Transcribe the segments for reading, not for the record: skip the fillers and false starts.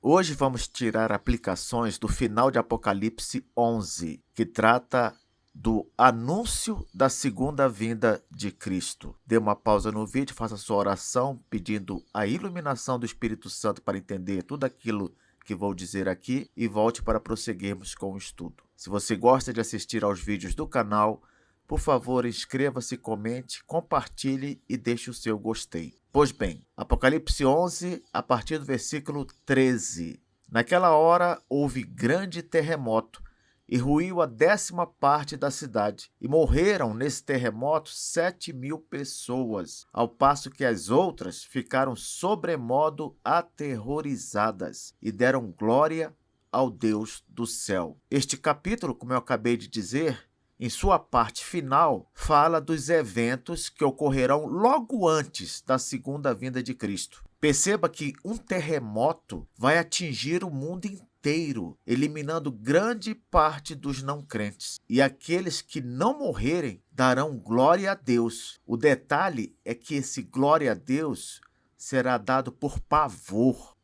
Hoje vamos tirar aplicações do final de Apocalipse 11, que trata do anúncio da segunda vinda de Cristo. Dê uma pausa no vídeo, faça sua oração pedindo a iluminação do Espírito Santo para entender tudo aquilo que vou dizer aqui e volte para prosseguirmos com o estudo. Se você gosta de assistir aos vídeos do canal, por favor, inscreva-se, comente, compartilhe e deixe o seu gostei. Pois bem, Apocalipse 11, a partir do versículo 13. Naquela hora houve grande terremoto e ruiu a 10ª parte da cidade. E morreram nesse terremoto 7.000 pessoas, ao passo que as outras ficaram sobremodo aterrorizadas e deram glória ao Deus do céu. Este capítulo, como eu acabei de dizer, em sua parte final, fala dos eventos que ocorrerão logo antes da segunda vinda de Cristo. Perceba que um terremoto vai atingir o mundo inteiro, eliminando grande parte dos não crentes. E aqueles que não morrerem darão glória a Deus. O detalhe é que esse glória a Deus será dado por pavor,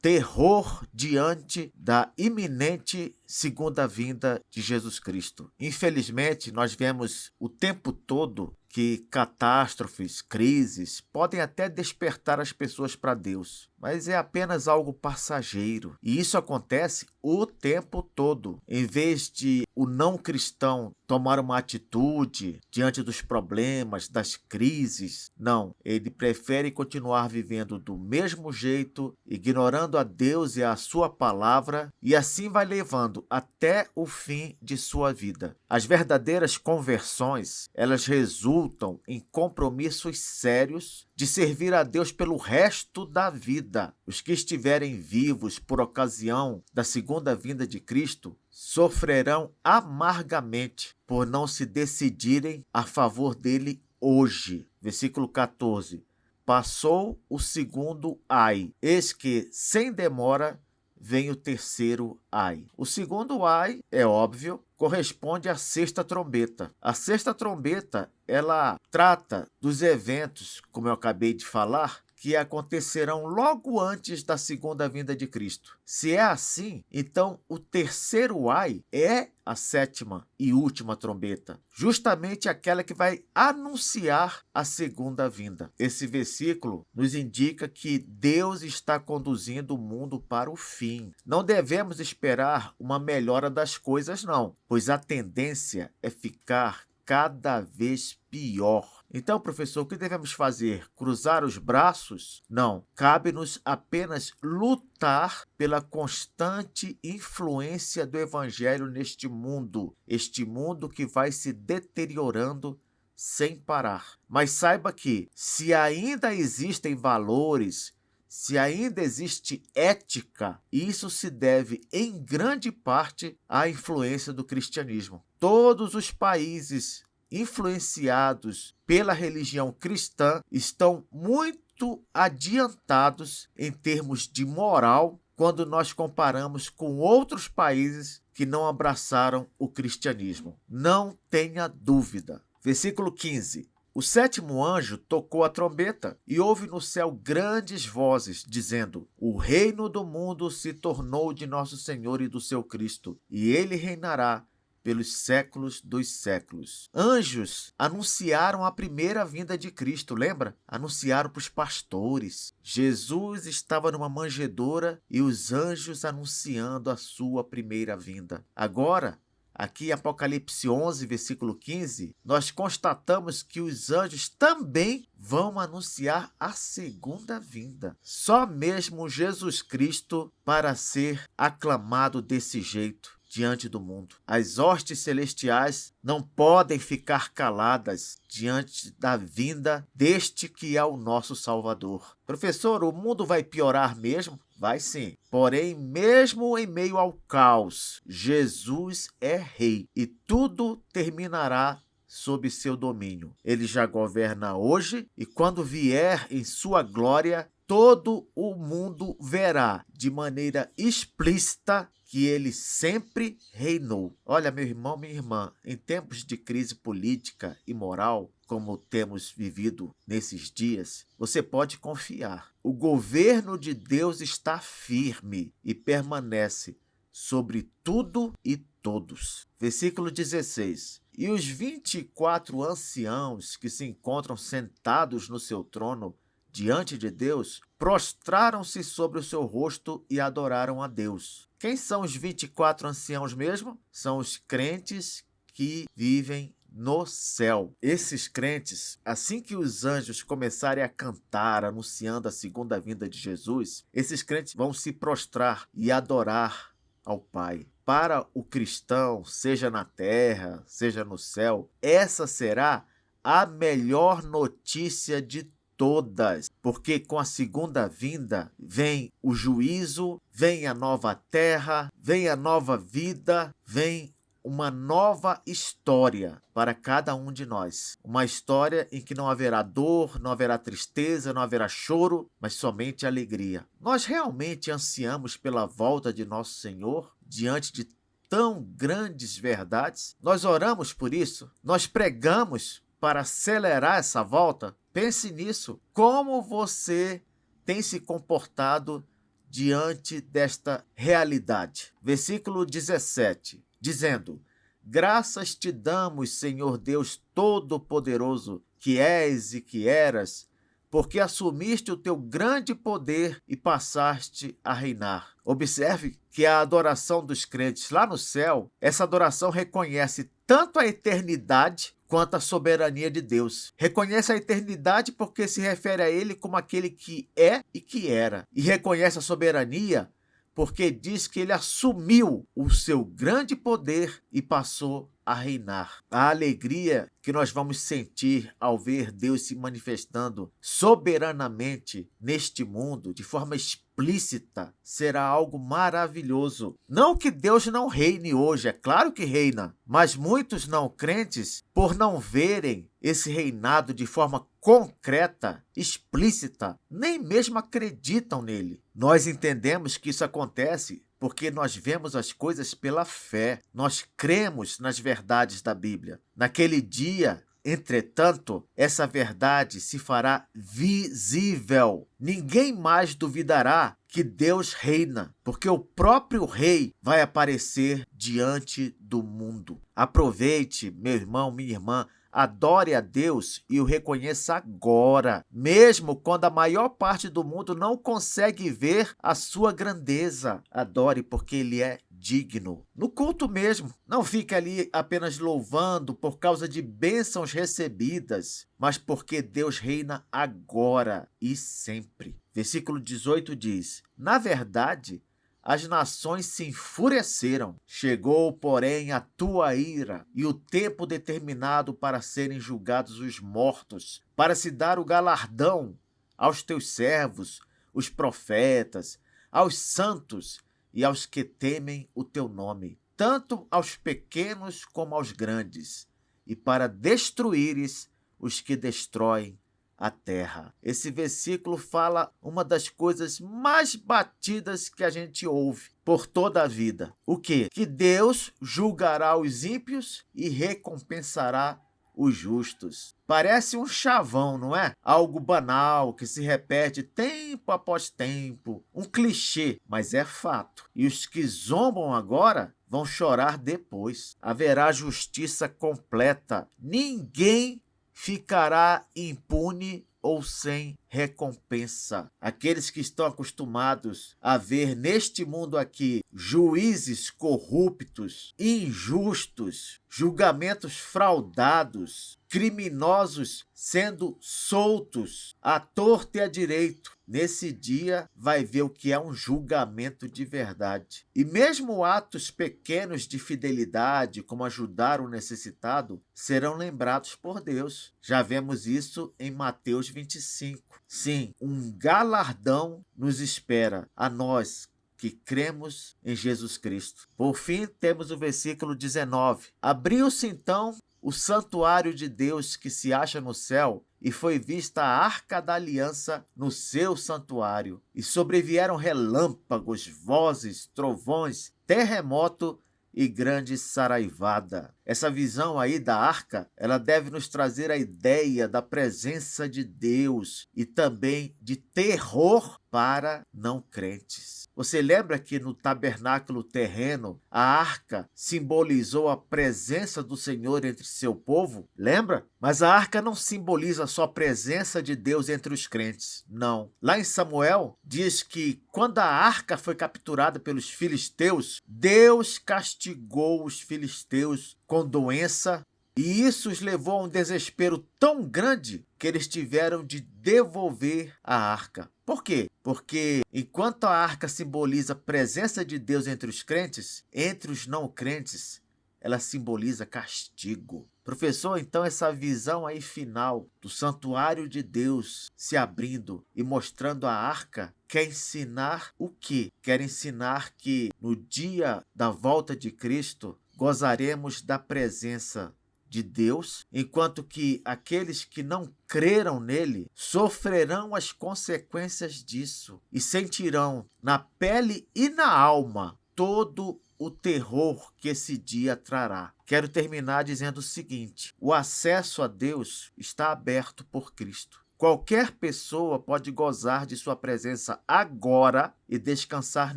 terror diante da iminente segunda vinda de Jesus Cristo. Infelizmente, nós vemos o tempo todo que catástrofes, crises, podem até despertar as pessoas para Deus, mas é apenas algo passageiro. E isso acontece o tempo todo. Em vez de o não cristão tomar uma atitude diante dos problemas, das crises, não. Ele prefere continuar vivendo do mesmo jeito, ignorando a Deus e a sua palavra, e assim vai levando até o fim de sua vida. As verdadeiras conversões, elas resultam em compromissos sérios de servir a Deus pelo resto da vida. Os que estiverem vivos por ocasião da segunda vinda de Cristo sofrerão amargamente por não se decidirem a favor dele hoje. Versículo 14. Passou o segundo ai, eis que, sem demora, vem o terceiro ai. O segundo ai, é óbvio, corresponde à sexta trombeta. A sexta trombeta, ela trata dos eventos, como eu acabei de falar, que acontecerão logo antes da segunda vinda de Cristo. Se é assim, então o terceiro ai é a 7ª e última trombeta, justamente aquela que vai anunciar a segunda vinda. Esse versículo nos indica que Deus está conduzindo o mundo para o fim. Não devemos esperar uma melhora das coisas, não, pois a tendência é ficar cada vez pior. Então, professor, o que devemos fazer? Cruzar os braços? Não. Cabe-nos apenas lutar pela constante influência do Evangelho neste mundo. Este mundo que vai se deteriorando sem parar. Mas saiba que, se ainda existem valores, se ainda existe ética, isso se deve em grande parte à influência do cristianismo. Todos os países influenciados pela religião cristã estão muito adiantados em termos de moral quando nós comparamos com outros países que não abraçaram o cristianismo. Não tenha dúvida. Versículo 15. O 7º anjo tocou a trombeta e houve no céu grandes vozes, dizendo: o reino do mundo se tornou de nosso Senhor e do seu Cristo, e ele reinará pelos séculos dos séculos. Anjos anunciaram a primeira vinda de Cristo, lembra? Anunciaram para os pastores. Jesus estava numa manjedoura e os anjos anunciando a sua primeira vinda. Agora, aqui em Apocalipse 11, versículo 15, nós constatamos que os anjos também vão anunciar a segunda vinda. Só mesmo Jesus Cristo para ser aclamado desse jeito diante do mundo. As hostes celestiais não podem ficar caladas diante da vinda deste que é o nosso Salvador. Professor, o mundo vai piorar mesmo? Vai sim. Porém, mesmo em meio ao caos, Jesus é rei e tudo terminará sob seu domínio. Ele já governa hoje e quando vier em sua glória, todo o mundo verá de maneira explícita que ele sempre reinou. Olha, meu irmão, minha irmã, em tempos de crise política e moral, como temos vivido nesses dias, você pode confiar. O governo de Deus está firme e permanece sobre tudo e todos. Versículo 16. E os 24 anciãos que se encontram sentados no seu trono diante de Deus, prostraram-se sobre o seu rosto e adoraram a Deus. Quem são os 24 anciãos mesmo? São os crentes que vivem no céu. Esses crentes, assim que os anjos começarem a cantar, anunciando a segunda vinda de Jesus, esses crentes vão se prostrar e adorar ao Pai. Para o cristão, seja na terra, seja no céu, essa será a melhor notícia de todas, porque com a segunda vinda vem o juízo, vem a nova terra, vem a nova vida, vem uma nova história para cada um de nós. Uma história em que não haverá dor, não haverá tristeza, não haverá choro, mas somente alegria. Nós realmente ansiamos pela volta de nosso Senhor diante de tão grandes verdades? Nós oramos por isso? Nós pregamos para acelerar essa volta? Pense nisso. Como você tem se comportado diante desta realidade? Versículo 17. Dizendo: graças te damos, Senhor Deus Todo-Poderoso, que és e que eras, porque assumiste o teu grande poder e passaste a reinar. Observe que a adoração dos crentes lá no céu, essa adoração reconhece tanto a eternidade quanto a soberania de Deus. Reconhece a eternidade porque se refere a ele como aquele que é e que era. E reconhece a soberania porque diz que ele assumiu o seu grande poder e passou a reinar. A alegria que nós vamos sentir ao ver Deus se manifestando soberanamente neste mundo, de forma explícita, será algo maravilhoso. Não que Deus não reine hoje, é claro que reina, mas muitos não crentes, por não verem esse reinado de forma concreta, explícita, nem mesmo acreditam nele. Nós entendemos que isso acontece porque nós vemos as coisas pela fé. Nós cremos nas verdades da Bíblia. Naquele dia, entretanto, essa verdade se fará visível. Ninguém mais duvidará que Deus reina, porque o próprio Rei vai aparecer diante do mundo. Aproveite, meu irmão, minha irmã, adore a Deus e o reconheça agora, mesmo quando a maior parte do mundo não consegue ver a sua grandeza. Adore porque Ele é digno. No culto mesmo, não fique ali apenas louvando por causa de bênçãos recebidas, mas porque Deus reina agora e sempre. Versículo 18 diz: na verdade, as nações se enfureceram. Chegou, porém, a tua ira e o tempo determinado para serem julgados os mortos, para se dar o galardão aos teus servos, os profetas, aos santos e aos que temem o teu nome, tanto aos pequenos como aos grandes, e para destruíres os que destroem a terra. Esse versículo fala uma das coisas mais batidas que a gente ouve por toda a vida. O quê? Que Deus julgará os ímpios e recompensará os justos. Parece um chavão, não é? Algo banal que se repete tempo após tempo, um clichê, mas é fato. E os que zombam agora vão chorar depois. Haverá justiça completa. Ninguém ficará impune ou sem recompensa. Aqueles que estão acostumados a ver neste mundo aqui juízes corruptos, injustos, julgamentos fraudados, criminosos sendo soltos à torto e à direito, nesse dia vai ver o que é um julgamento de verdade. E mesmo atos pequenos de fidelidade, como ajudar o necessitado, serão lembrados por Deus. Já vemos isso em Mateus 25. Sim, um galardão nos espera a nós que cremos em Jesus Cristo. Por fim, temos o versículo 19. Abriu-se então o santuário de Deus que se acha no céu, e foi vista a arca da aliança no seu santuário. E sobrevieram relâmpagos, vozes, trovões, terremoto e grande saraivada. Essa visão aí da arca, ela deve nos trazer a ideia da presença de Deus e também de terror para não crentes. Você lembra que no tabernáculo terreno, a arca simbolizou a presença do Senhor entre seu povo? Lembra? Mas a arca não simboliza só a presença de Deus entre os crentes, não. Lá em Samuel, diz que quando a arca foi capturada pelos filisteus, Deus castigou os filisteus com doença, e isso os levou a um desespero tão grande que eles tiveram de devolver a arca. Por quê? Porque enquanto a arca simboliza a presença de Deus entre os crentes, entre os não crentes, ela simboliza castigo. Professor, então essa visão aí final do santuário de Deus se abrindo e mostrando a arca quer ensinar o quê? Quer ensinar que no dia da volta de Cristo gozaremos da presença de Deus, enquanto que aqueles que não creram nele sofrerão as consequências disso e sentirão na pele e na alma todo o terror que esse dia trará. Quero terminar dizendo o seguinte: o acesso a Deus está aberto por Cristo. Qualquer pessoa pode gozar de sua presença agora e descansar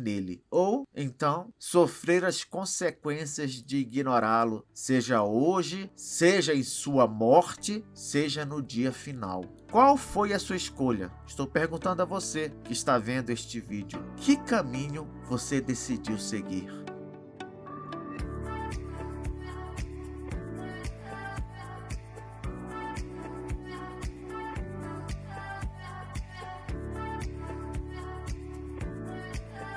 nele, ou então sofrer as consequências de ignorá-lo, seja hoje, seja em sua morte, seja no dia final. Qual foi a sua escolha? Estou perguntando a você que está vendo este vídeo. Que caminho você decidiu seguir?